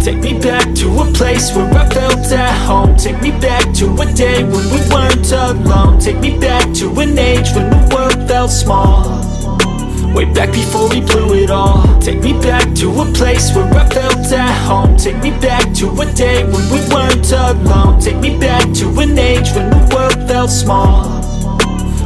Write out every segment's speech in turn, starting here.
Take me back to a place where I felt at home. Take me back to a day when we weren't alone. Take me back to an age when the world felt small, way back before we blew it all. Take me back to a place where I felt at home. Take me back to a day when we weren't alone. Take me back to an age when the world felt small,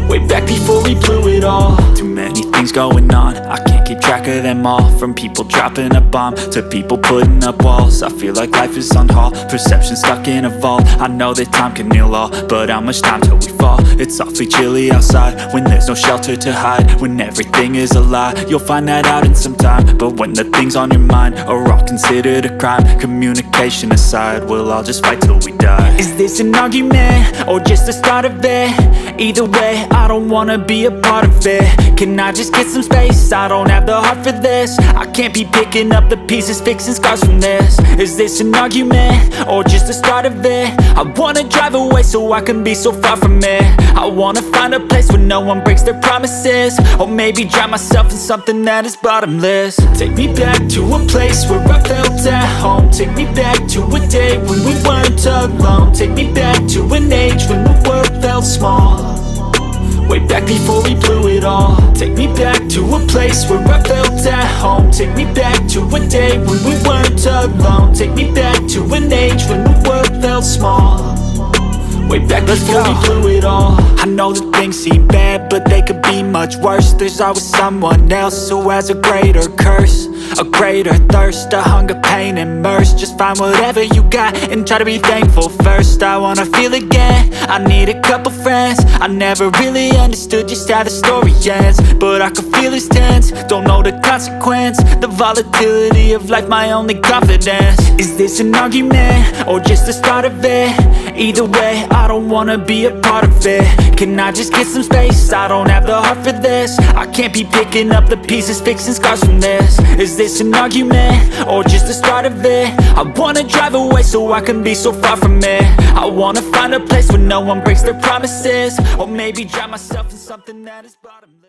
way back before we blew it all. Too many things going on, I can't keep track of them all. From people dropping a bomb to people putting up walls. I feel like life is on hold, perception stuck in a vault. I know that time can heal all, but how much time till we fall? It's awfully chilly outside when there's no shelter to hide. When everything is a lie, you'll find that out in some time. But when the things on your mind are all considered a crime, communication aside, we'll all just fight till we die. Is this an argument or just the start of it? Either way, I don't wanna be a part of it. Can I just get some space? I don't have the heart for this. I can't be picking up the pieces, fixing scars from this. Is this an argument or just the start of it? I wanna drive away so I can be so far from it. I wanna find a place where no one breaks their promises, or maybe drown myself in something that is bottomless. Take me back to a place where I felt at home. Take me back to a day when we weren't alone. Take me back to an age when the world felt small, way back before we blew it all. Take me back to a place where I felt at home. Take me back to a day when we weren't alone. Take me back to an age when the world felt small, way back before we blew it all. I know that things seem bad, but they could be much worse. There's always someone else who has a greater curse, a greater thirst, a hunger, pain, and mercy. Just find whatever you got and try to be thankful first. I wanna feel again, I need a couple friends. I never really understood just how the story ends, but I can feel it's tense, don't know the consequence. The volatility of life, my only confidence. Is this an argument or just the start of it? Either way, I don't wanna be a part of it. Can I just get some space? I don't have the heart for this. I can't be picking up the pieces, fixing scars from this. Is this an argument or just the start of it? I wanna drive away so I can be so far from it. I wanna find a place where no one breaks their promises, or maybe drown myself in something that is bottomless.